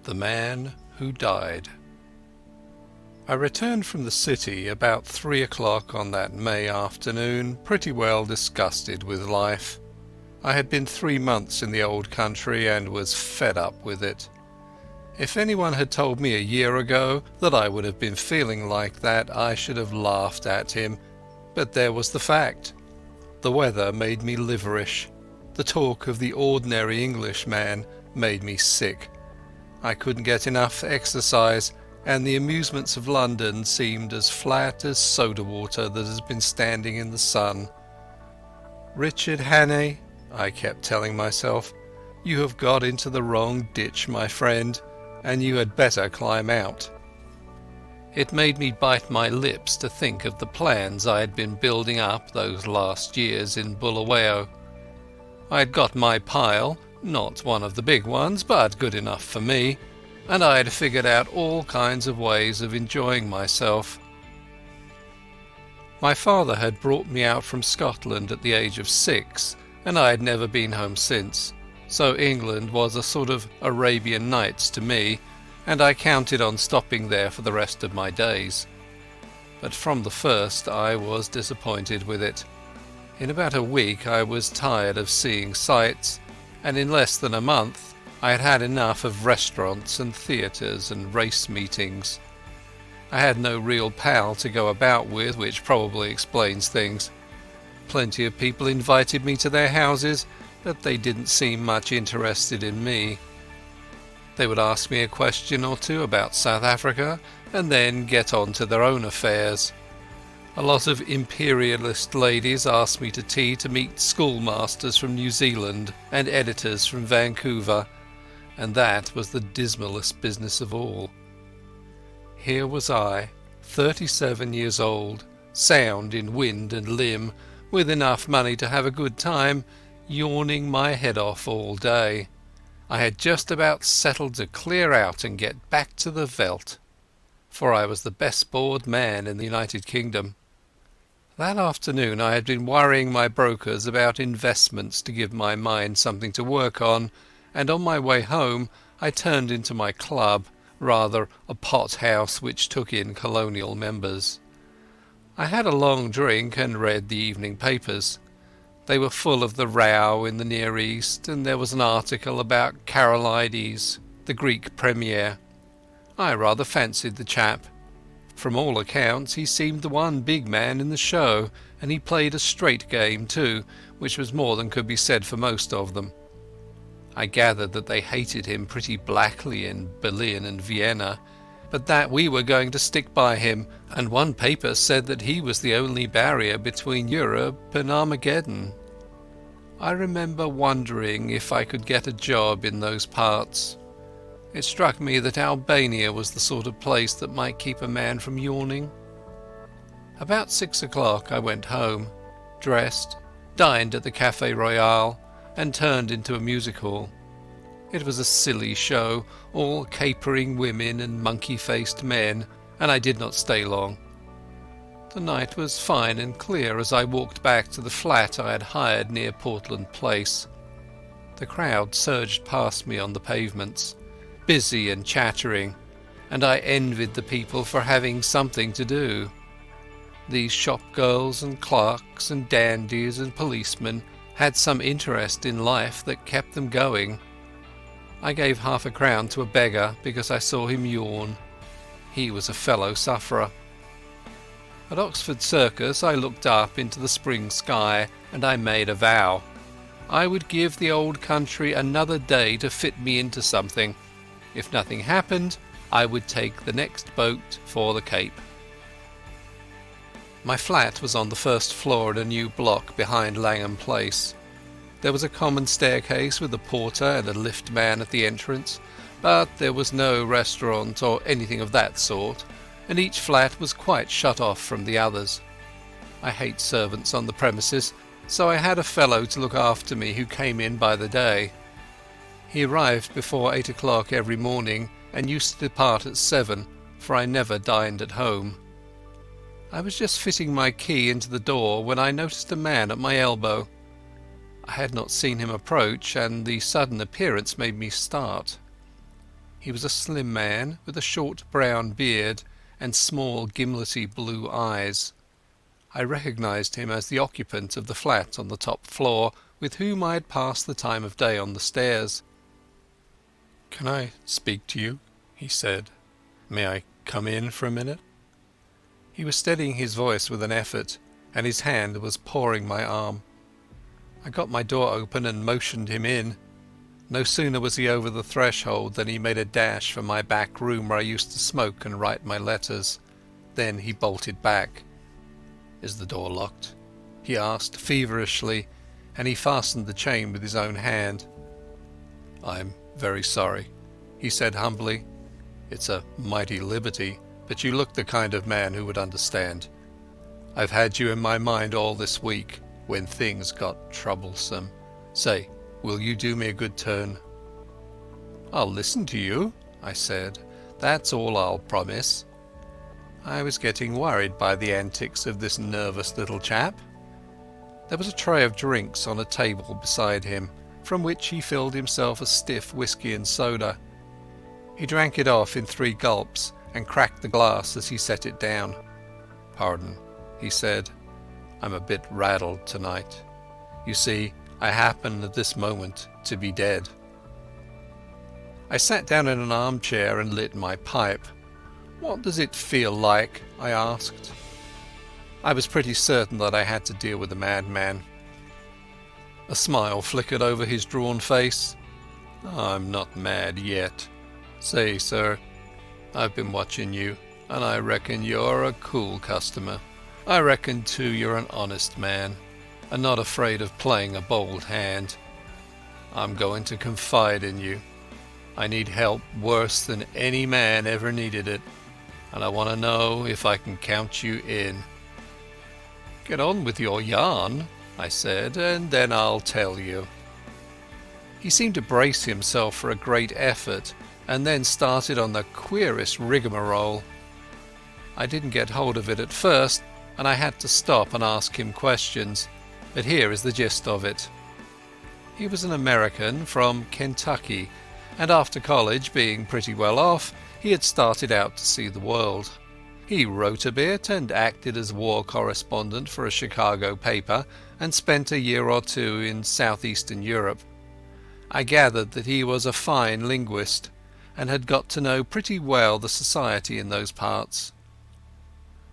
The Man Who Died. I returned from the city about 3 o'clock on that May afternoon, pretty well disgusted with life. I had been 3 months in the old country and was fed up with it. If anyone had told me a year ago that I would have been feeling like that, I should have laughed at him, but there was the fact. The weather made me liverish. The talk of the ordinary Englishman made me sick. I couldn't get enough exercise, and the amusements of London seemed as flat as soda water that has been standing in the sun. "Richard Hannay," I kept telling myself, "you have got into the wrong ditch, my friend, and you had better climb out." It made me bite my lips to think of the plans I had been building up those last years in Bulawayo. I had got my pile, not one of the big ones, but good enough for me, and I had figured out all kinds of ways of enjoying myself. My father had brought me out from Scotland at the age of 6, and I had never been home since, so England was a sort of Arabian Nights to me, and I counted on stopping there for the rest of my days. But from the first I was disappointed with it. In about a week I was tired of seeing sights, and in less than a month I had had enough of restaurants and theatres and race meetings. I had no real pal to go about with, which probably explains things. Plenty of people invited me to their houses, but they didn't seem much interested in me. They would ask me a question or two about South Africa and then get on to their own affairs. A lot of imperialist ladies asked me to tea to meet schoolmasters from New Zealand and editors from Vancouver, and that was the dismalest business of all. Here was I, 37 years old, sound in wind and limb, with enough money to have a good time, yawning my head off all day. I had just about settled to clear out and get back to the veldt, for I was the best bored man in the United Kingdom. That afternoon I had been worrying my brokers about investments to give my mind something to work on, and on my way home I turned into my club, rather a pot house which took in colonial members. I had a long drink and read the evening papers. They were full of the row in the Near East, and there was an article about Karolides, the Greek premier. I rather fancied the chap. From all accounts he seemed the one big man in the show, and he played a straight game too, which was more than could be said for most of them. I gathered that they hated him pretty blackly in Berlin and Vienna, but that we were going to stick by him, and one paper said that he was the only barrier between Europe and Armageddon. I remember wondering if I could get a job in those parts. It struck me that Albania was the sort of place that might keep a man from yawning. About 6 o'clock I went home, dressed, dined at the Café Royal, and turned into a music hall. It was a silly show, all capering women and monkey-faced men, and I did not stay long. The night was fine and clear as I walked back to the flat I had hired near Portland Place. The crowd surged past me on the pavements, busy and chattering, and I envied the people for having something to do. These shop girls and clerks and dandies and policemen had some interest in life that kept them going. I gave £0.50 to a beggar because I saw him yawn. He was a fellow sufferer. At Oxford Circus I looked up into the spring sky, and I made a vow. I would give the old country another day to fit me into something. If nothing happened, I would take the next boat for the Cape. My flat was on the first floor in a new block behind Langham Place. There was a common staircase with a porter and a lift man at the entrance, but there was no restaurant or anything of that sort, and each flat was quite shut off from the others. I hate servants on the premises, so I had a fellow to look after me who came in by the day. He arrived before 8 o'clock every morning and used to depart at 7, for I never dined at home. I was just fitting my key into the door when I noticed a man at my elbow. I had not seen him approach, and the sudden appearance made me start. He was a slim man with a short brown beard and small gimlety blue eyes. I recognized him as the occupant of the flat on the top floor with whom I had passed the time of day on the stairs. "Can I speak to you?" he said. "May I come in for a minute?" He was steadying his voice with an effort, and his hand was pawing my arm. I got my door open and motioned him in. No sooner was he over the threshold than he made a dash for my back room where I used to smoke and write my letters. Then he bolted back. "Is the door locked?" he asked feverishly, and he fastened the chain with his own hand. "I'm very sorry," he said humbly. "It's a mighty liberty, but you look the kind of man who would understand. I've had you in my mind all this week when things got troublesome. Say, will you do me a good turn?" "I'll listen to you," I said. "That's all I'll promise." I was getting worried by the antics of this nervous little chap. There was a tray of drinks on a table beside him, from which he filled himself a stiff whisky and soda. He drank it off in 3 gulps and cracked the glass as he set it down. "Pardon," he said. "I'm a bit rattled tonight. You see, I happen at this moment to be dead." I sat down in an armchair and lit my pipe. "What does it feel like?" I asked. I was pretty certain that I had to deal with a madman. A smile flickered over his drawn face. "I'm not mad yet. Say, sir, I've been watching you, and I reckon you're a cool customer. I reckon too you're an honest man, and not afraid of playing a bold hand. I'm going to confide in you. I need help worse than any man ever needed it, and I want to know if I can count you in." "Get on with your yarn," I said, "and then I'll tell you." He seemed to brace himself for a great effort, and then started on the queerest rigmarole. I didn't get hold of it at first, and I had to stop and ask him questions, but here is the gist of it. He was an American from Kentucky, and after college, being pretty well off, he had started out to see the world. He wrote a bit and acted as war correspondent for a Chicago paper and spent a year or 2 in southeastern Europe. I gathered that he was a fine linguist and had got to know pretty well the society in those parts.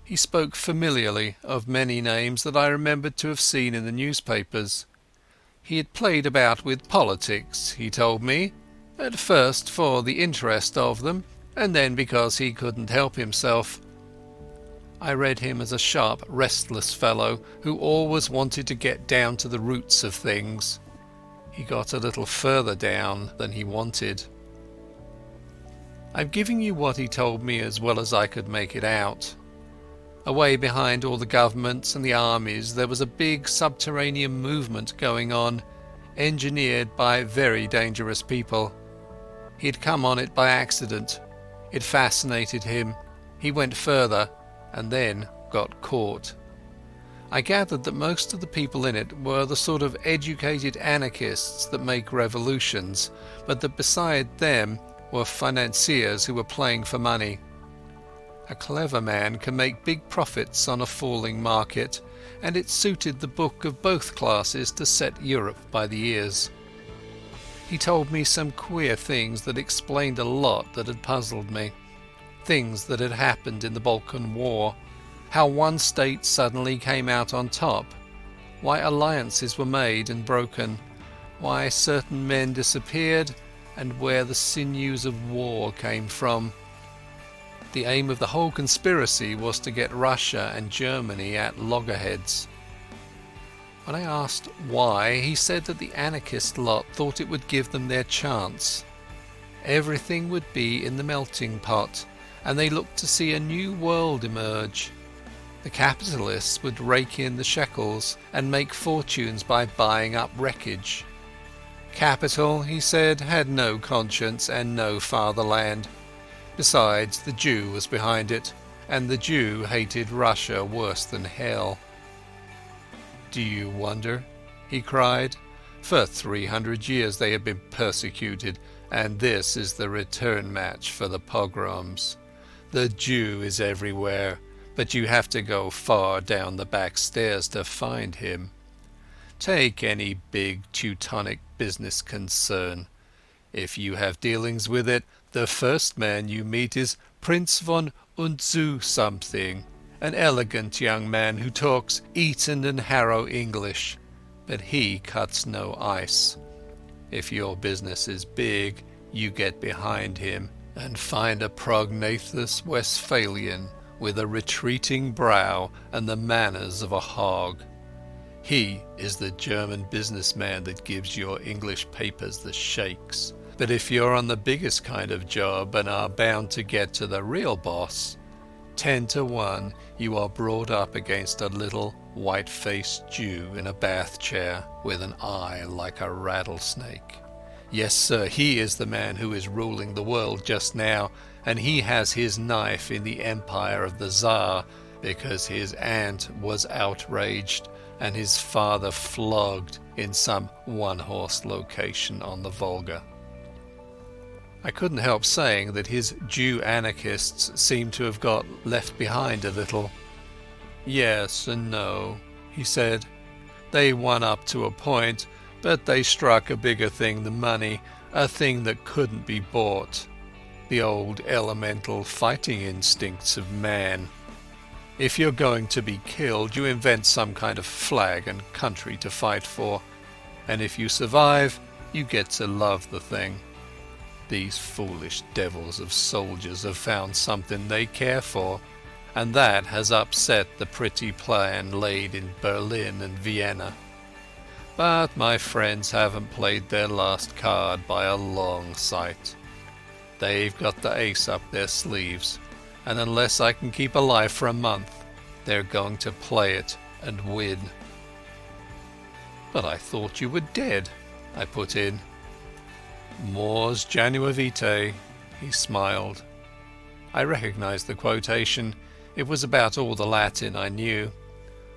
He spoke familiarly of many names that I remembered to have seen in the newspapers. He had played about with politics, he told me, at first for the interest of them, and then because he couldn't help himself. I read him as a sharp, restless fellow who always wanted to get down to the roots of things. He got a little further down than he wanted. I'm giving you what he told me as well as I could make it out. Away behind all the governments and the armies there was a big subterranean movement going on, engineered by very dangerous people. He had come on it by accident. It fascinated him. He went further and then got caught. I gathered that most of the people in it were the sort of educated anarchists that make revolutions, but that beside them were financiers who were playing for money. A clever man can make big profits on a falling market, and it suited the book of both classes to set Europe by the ears. He told me some queer things that explained a lot that had puzzled me. Things that had happened in the Balkan War, how one state suddenly came out on top, why alliances were made and broken, why certain men disappeared, and where the sinews of war came from. The aim of the whole conspiracy was to get Russia and Germany at loggerheads. When I asked why, he said that the anarchist lot thought it would give them their chance. Everything would be in the melting pot, and they looked to see a new world emerge. The capitalists would rake in the shekels and make fortunes by buying up wreckage. Capital, he said, had no conscience and no fatherland. Besides, the Jew was behind it, and the Jew hated Russia worse than hell. "Do you wonder?" he cried. "For 300 years they have been persecuted, And this is the return match for the pogroms. The Jew is everywhere, but you have to go far down the back stairs to find him. Take any big Teutonic business concern. If you have dealings with it, the first man you meet is Prince von Unzu something, an elegant young man who talks Eton and Harrow English, but he cuts no ice. If your business is big, you get behind him and find a prognathous Westphalian with a retreating brow and the manners of a hog. He is the German businessman that gives your English papers the shakes. But if you're on the biggest kind of job and are bound to get to the real boss, 10 to 1 you are brought up against a little white-faced Jew in a bath chair with an eye like a rattlesnake. Yes, sir, he is the man who is ruling the world just now, and he has his knife in the empire of the Tsar because his aunt was outraged and his father flogged in some one-horse location on the Volga. I couldn't help saying that his Jew anarchists seemed to have got left behind a little. Yes and no, he said. They won up to a point, but they struck a bigger thing than money, a thing that couldn't be bought. The old elemental fighting instincts of man. If you're going to be killed, you invent some kind of flag and country to fight for, and if you survive, you get to love the thing. These foolish devils of soldiers have found something they care for, and that has upset the pretty plan laid in Berlin and Vienna. But my friends haven't played their last card by a long sight. They've got the ace up their sleeves, and unless I can keep alive for a month, they're going to play it and win. But I thought you were dead, I put in. Mors janua vitae, he smiled. I recognized the quotation. It was about all the Latin I knew.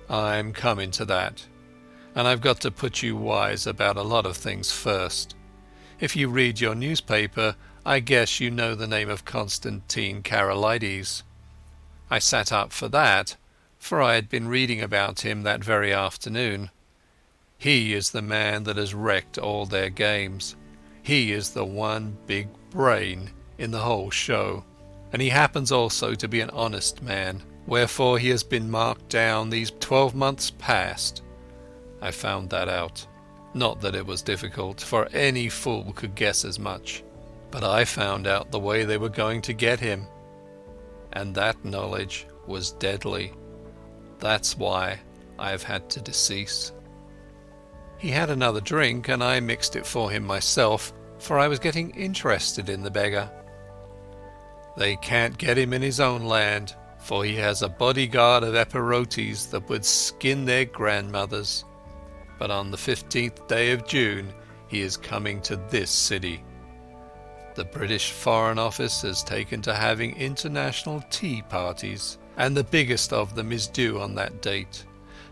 I'm coming to that. And I've got to put you wise about a lot of things first. If you read your newspaper, I guess you know the name of Constantine Karolides. I sat up for that, for I had been reading about him that very afternoon. He is the man that has wrecked all their games. He is the one big brain in the whole show, and he happens also to be an honest man, wherefore he has been marked down these 12 months past. I found that out. Not that it was difficult, for any fool could guess as much. But I found out the way they were going to get him. And that knowledge was deadly. That's why I have had to decease. He had another drink, and I mixed it for him myself, for I was getting interested in the beggar. They can't get him in his own land, for he has a bodyguard of Epirotes that would skin their grandmothers. But on the 15th day of June he is coming to this city. The British Foreign Office has taken to having international tea parties, and the biggest of them is due on that date.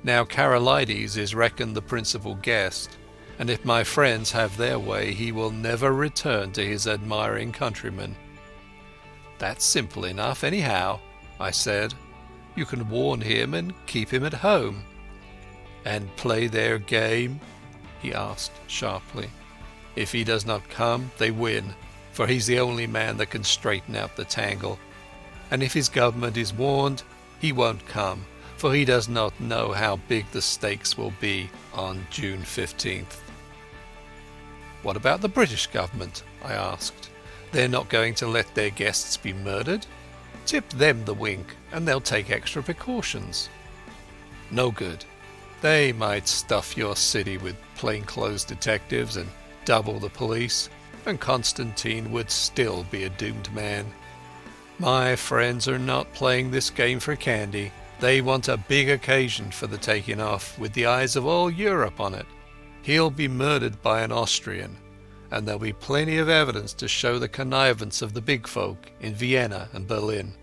Now Karolides is reckoned the principal guest, and if my friends have their way, he will never return to his admiring countrymen. That's simple enough anyhow, I said. You can warn him and keep him at home. And play their game? He asked sharply. If he does not come, they win, for he's the only man that can straighten out the tangle. And if his government is warned, he won't come, for he does not know how big the stakes will be on June 15th. What about the British government? I asked. They're not going to let their guests be murdered? Tip them the wink, and they'll take extra precautions. No good. They might stuff your city with plainclothes detectives and double the police, and Constantine would still be a doomed man. My friends are not playing this game for candy. They want a big occasion for the taking off, with the eyes of all Europe on it. He'll be murdered by an Austrian, and there'll be plenty of evidence to show the connivance of the big folk in Vienna and Berlin.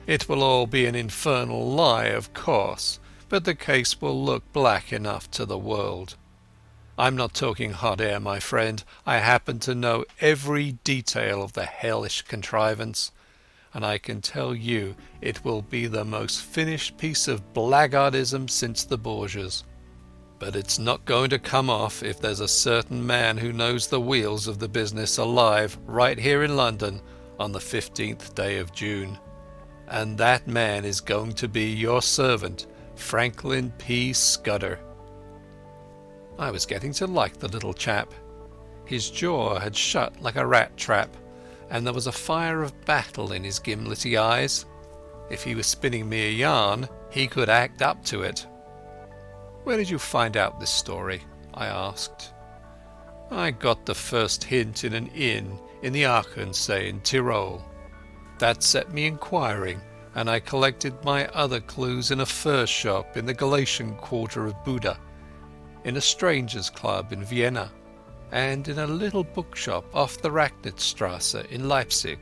It will all be an infernal lie, of course, but the case will look black enough to the world. I'm not talking hot air, my friend. I happen to know every detail of the hellish contrivance, and I can tell you it will be the most finished piece of blackguardism since the Borgias. But it's not going to come off if there's a certain man who knows the wheels of the business alive right here in London on the 15th day of June. And that man is going to be your servant, Franklin P. Scudder. I was getting to like the little chap. His jaw had shut like a rat trap, and there was a fire of battle in his gimlety eyes. If he was spinning me a yarn, he could act up to it. "Where did you find out this story?" I asked. "I got the first hint in an inn in the Achensee in Tyrol. That set me inquiring, and I collected my other clues in a fur shop in the Galatian quarter of Buda, in a strangers' club in Vienna, and in a little bookshop off the Racknitzstrasse in Leipzig.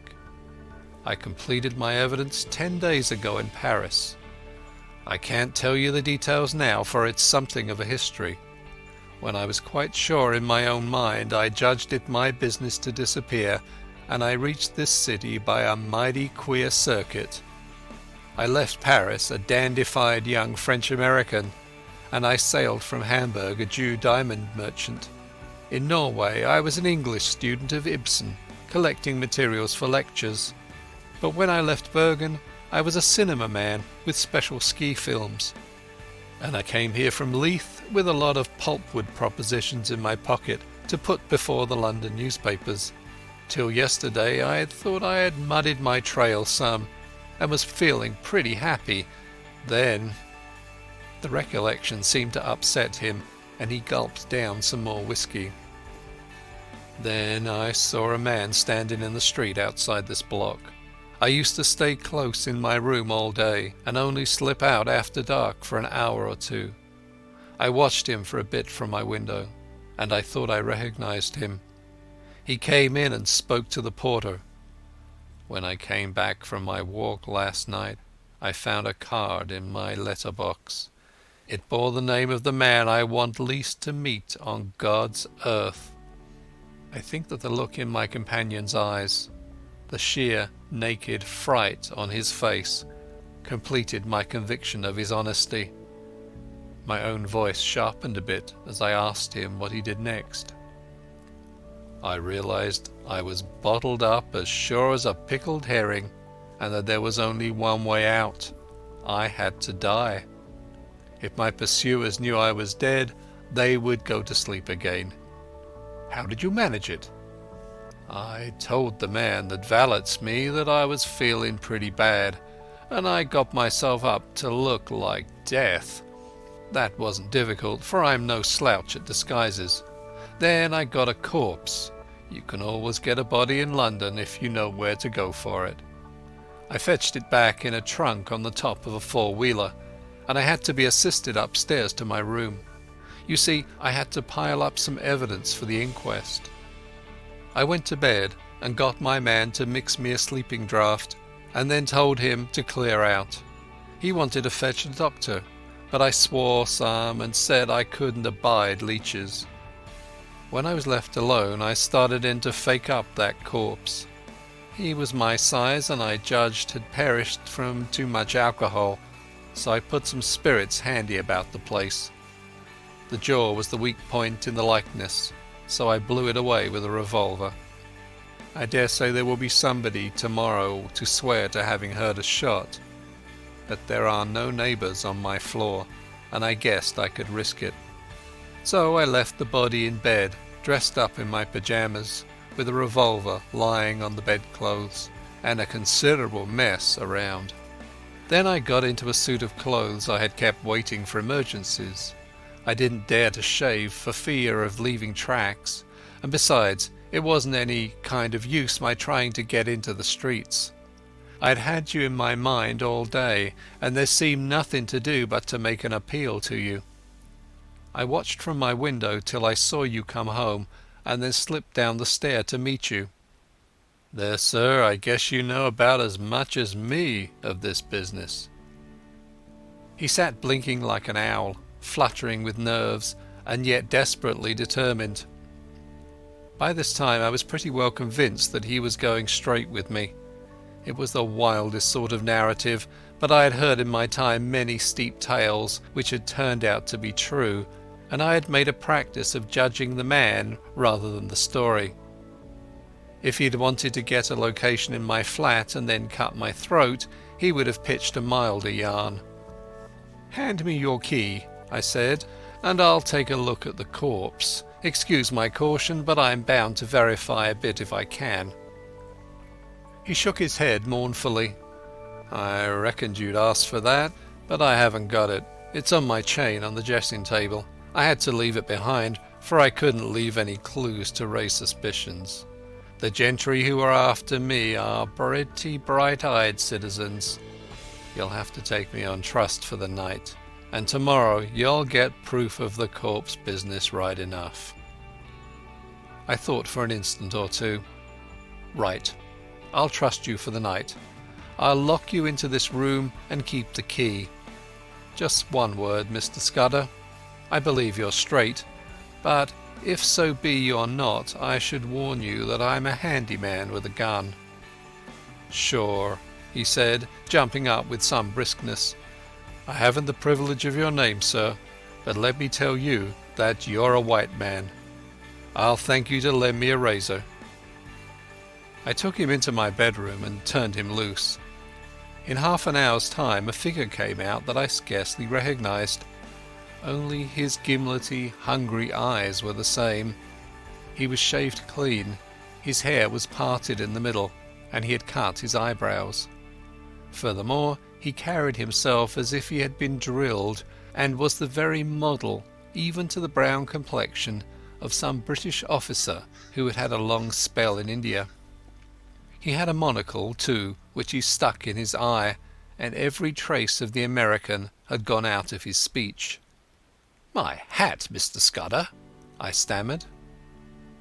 I completed my evidence 10 days ago in Paris. I can't tell you the details now, for it's something of a history. When I was quite sure in my own mind, I judged it my business to disappear, and I reached this city by a mighty queer circuit. I left Paris a dandified young French-American, and I sailed from Hamburg a Jew diamond merchant. In Norway I was an English student of Ibsen, collecting materials for lectures. But when I left Bergen, I was a cinema man with special ski films. And I came here from Leith with a lot of pulpwood propositions in my pocket to put before the London newspapers. Till yesterday I had thought I had muddied my trail some, and was feeling pretty happy. Then—" The recollection seemed to upset him, and he gulped down some more whiskey. "Then I saw a man standing in the street outside this block. I used to stay close in my room all day, and only slip out after dark for an hour or two. I watched him for a bit from my window, and I thought I recognized him. He came in and spoke to the porter. When I came back from my walk last night, I found a card in my letterbox. It bore the name of the man I want least to meet on God's earth." I think that the look in my companion's eyes, the sheer, naked fright on his face, completed my conviction of his honesty. My own voice sharpened a bit as I asked him what he did next. "I realized I was bottled up as sure as a pickled herring, and that there was only one way out. I had to die. If my pursuers knew I was dead, they would go to sleep again." "How did you manage it?" "I told the man that valets me that I was feeling pretty bad, and I got myself up to look like death. That wasn't difficult, for I'm no slouch at disguises. Then I got a corpse. You can always get a body in London if you know where to go for it. I fetched it back in a trunk on the top of a four-wheeler, and I had to be assisted upstairs to my room. You see, I had to pile up some evidence for the inquest. I went to bed and got my man to mix me a sleeping draught, and then told him to clear out. He wanted to fetch a doctor, but I swore some and said I couldn't abide leeches. When I was left alone, I started in to fake up that corpse. He was my size, and I judged had perished from too much alcohol, so I put some spirits handy about the place. The jaw was the weak point in the likeness, so I blew it away with a revolver. I dare say there will be somebody tomorrow to swear to having heard a shot, but there are no neighbours on my floor, and I guessed I could risk it. So I left the body in bed, dressed up in my pyjamas, with a revolver lying on the bedclothes, and a considerable mess around. Then I got into a suit of clothes I had kept waiting for emergencies. I didn't dare to shave for fear of leaving tracks, and besides, it wasn't any kind of use my trying to get into the streets. I had had you in my mind all day, and there seemed nothing to do but to make an appeal to you. I watched from my window till I saw you come home, and then slipped down the stair to meet you. There, sir, I guess you know about as much as me of this business." He sat blinking like an owl, fluttering with nerves, and yet desperately determined. By this time I was pretty well convinced that he was going straight with me. It was the wildest sort of narrative, but I had heard in my time many steep tales which had turned out to be true, and I had made a practice of judging the man rather than the story. If he'd wanted to get a location in my flat and then cut my throat, he would have pitched a milder yarn. "Hand me your key," I said, "and I'll take a look at the corpse. Excuse my caution, but I'm bound to verify a bit if I can." He shook his head mournfully. "I reckoned you'd ask for that, but I haven't got it. It's on my chain on the dressing table. I had to leave it behind, for I couldn't leave any clues to raise suspicions. The gentry who are after me are pretty bright-eyed citizens. You'll have to take me on trust for the night, and tomorrow you'll get proof of the corpse business right enough." I thought for an instant or two. "Right. I'll trust you for the night. I'll lock you into this room and keep the key. Just one word, Mr. Scudder. I believe you're straight, but if so be you're not, I should warn you that I'm a handyman with a gun." "Sure," he said, jumping up with some briskness. "I haven't the privilege of your name, sir, but let me tell you that you're a white man. I'll thank you to lend me a razor." I took him into my bedroom and turned him loose. In half an hour's time a figure came out that I scarcely recognized. Only his gimlety, hungry eyes were the same. He was shaved clean, his hair was parted in the middle, and he had cut his eyebrows. Furthermore, he carried himself as if he had been drilled, and was the very model, even to the brown complexion, of some British officer who had had a long spell in India. He had a monocle, too, which he stuck in his eye, and every trace of the American had gone out of his speech. "My hat, Mr. Scudder," I stammered.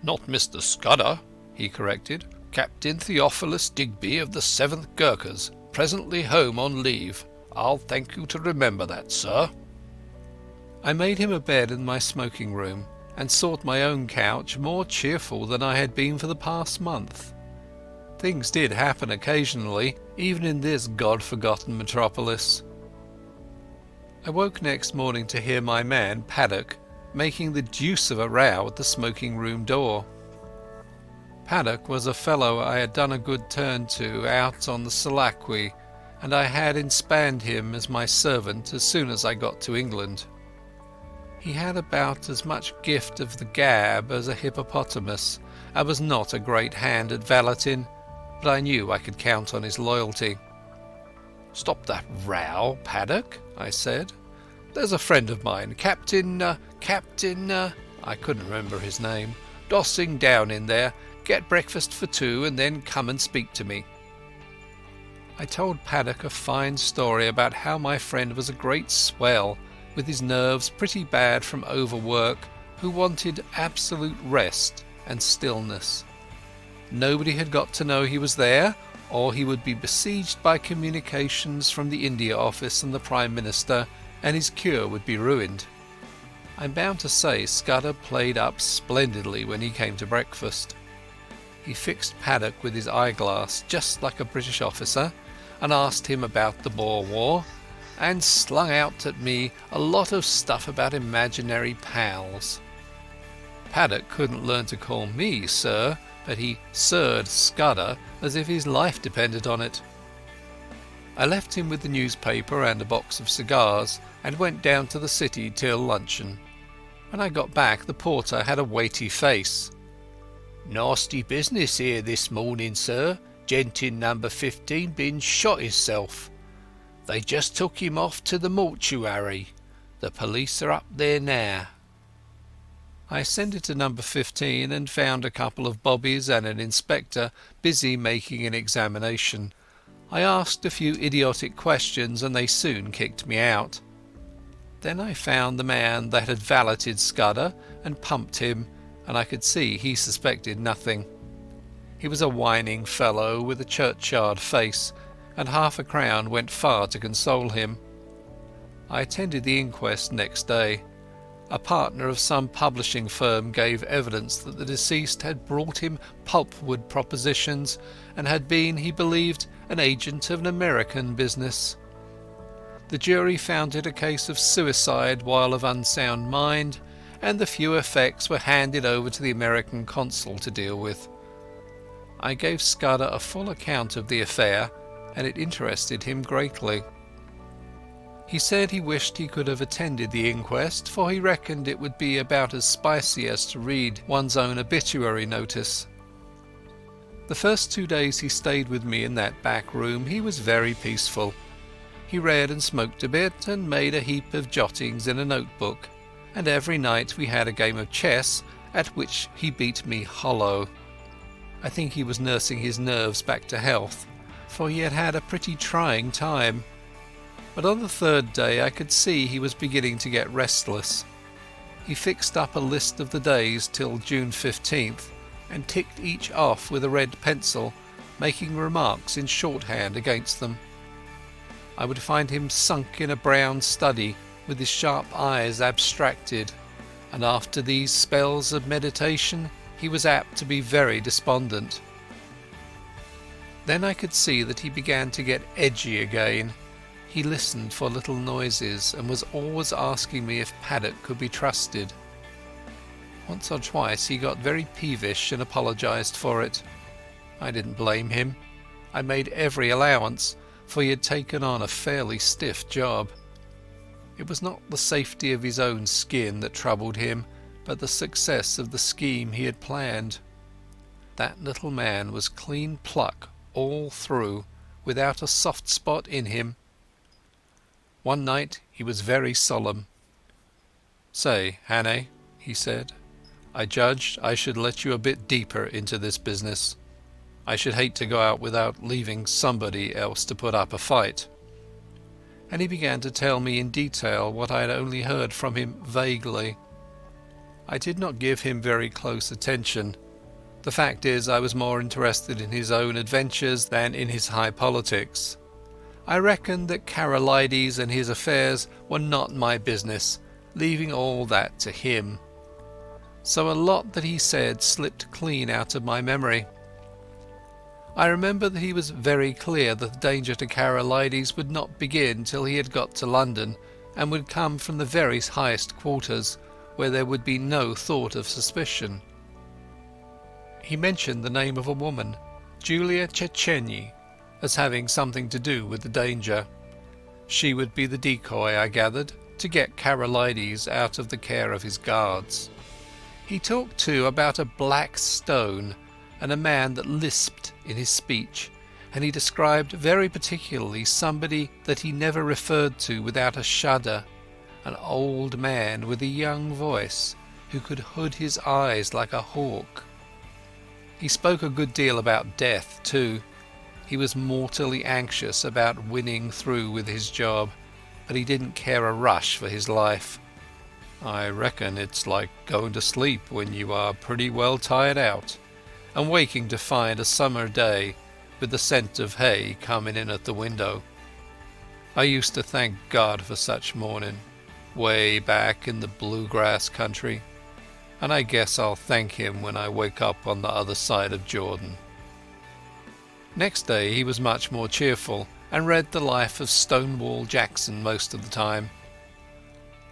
"Not Mr. Scudder," he corrected. "Captain Theophilus Digby of the 7th Gurkhas, presently home on leave. I'll thank you to remember that, sir." I made him a bed in my smoking room, and sought my own couch more cheerful than I had been for the past month. Things did happen occasionally, even in this God-forgotten metropolis. I woke next morning to hear my man, Paddock, making the deuce of a row at the smoking room door. Paddock was a fellow I had done a good turn to out on the Selakwe, and I had inspanned him as my servant as soon as I got to England. He had about as much gift of the gab as a hippopotamus, and was not a great hand at valeting, but I knew I could count on his loyalty. "Stop that row, Paddock," I said. "There's a friend of mine, Captain, I couldn't remember his name, dossing down in there. Get breakfast for two and then come and speak to me." I told Paddock a fine story about how my friend was a great swell, with his nerves pretty bad from overwork, who wanted absolute rest and stillness. Nobody had got to know he was there, or he would be besieged by communications from the India Office and the Prime Minister, and his cure would be ruined. I'm bound to say Scudder played up splendidly when he came to breakfast. He fixed Paddock with his eyeglass, just like a British officer, and asked him about the Boer War, and slung out at me a lot of stuff about imaginary pals. Paddock couldn't learn to call me sir, but he sirred Scudder as if his life depended on it. I left him with the newspaper and a box of cigars, and went down to the city till luncheon. When I got back the porter had a weighty face. "Nasty business here this morning, sir. Gent in number 15 been shot hisself. They just took him off to the mortuary. The police are up there now." I ascended to number 15 and found a couple of bobbies and an inspector busy making an examination. I asked a few idiotic questions and they soon kicked me out. Then I found the man that had valeted Scudder and pumped him, and I could see he suspected nothing. He was a whining fellow with a churchyard face, and half a crown went far to console him. I attended the inquest next day. A partner of some publishing firm gave evidence that the deceased had brought him pulpwood propositions and had been, he believed, an agent of an American business. The jury found it a case of suicide while of unsound mind, and the few effects were handed over to the American consul to deal with. I gave Scudder a full account of the affair, and it interested him greatly. He said he wished he could have attended the inquest, for he reckoned it would be about as spicy as to read one's own obituary notice. The first 2 days he stayed with me in that back room he was very peaceful. He read and smoked a bit and made a heap of jottings in a notebook, and every night we had a game of chess at which he beat me hollow. I think he was nursing his nerves back to health, for he had had a pretty trying time. But on the third day I could see he was beginning to get restless. He fixed up a list of the days till June 15th and ticked each off with a red pencil, making remarks in shorthand against them. I would find him sunk in a brown study with his sharp eyes abstracted, and after these spells of meditation he was apt to be very despondent. Then I could see that he began to get edgy again. He listened for little noises and was always asking me if Paddock could be trusted. Once or twice he got very peevish and apologized for it. I didn't blame him. I made every allowance, for he had taken on a fairly stiff job. It was not the safety of his own skin that troubled him, but the success of the scheme he had planned. That little man was clean pluck all through, without a soft spot in him. One night he was very solemn. "Say, Hannay," he said, "I judged I should let you a bit deeper into this business. I should hate to go out without leaving somebody else to put up a fight." And he began to tell me in detail what I had only heard from him vaguely. I did not give him very close attention. The fact is, I was more interested in his own adventures than in his high politics. I reckoned that Karolides and his affairs were not my business, leaving all that to him. So a lot that he said slipped clean out of my memory. I remember that he was very clear that the danger to Karolides would not begin till he had got to London, and would come from the very highest quarters, where there would be no thought of suspicion. He mentioned the name of a woman, Julia Czechenyi, as having something to do with the danger. She would be the decoy, I gathered, to get Karolides out of the care of his guards. He talked too about a black stone and a man that lisped in his speech, and he described very particularly somebody that he never referred to without a shudder, an old man with a young voice who could hood his eyes like a hawk. He spoke a good deal about death too. He was mortally anxious about winning through with his job, but he didn't care a rush for his life. "I reckon it's like going to sleep when you are pretty well tired out, and waking to find a summer day with the scent of hay coming in at the window. I used to thank God for such morning, way back in the bluegrass country, and I guess I'll thank him when I wake up on the other side of Jordan." Next day he was much more cheerful, and read the life of Stonewall Jackson most of the time.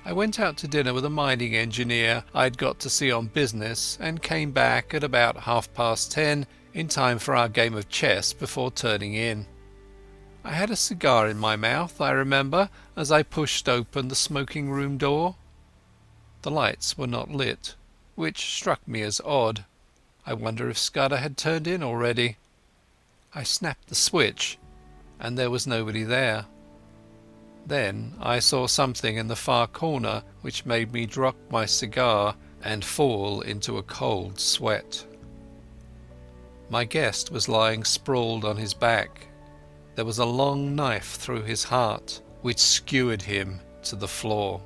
I went out to dinner with a mining engineer I'd got to see on business, and came back at about 10:30 in time for our game of chess before turning in. I had a cigar in my mouth, I remember, as I pushed open the smoking room door. The lights were not lit, which struck me as odd. I wonder if Scudder had turned in already. I snapped the switch, and there was nobody there. Then I saw something in the far corner which made me drop my cigar and fall into a cold sweat. My guest was lying sprawled on his back. There was a long knife through his heart, which skewered him to the floor.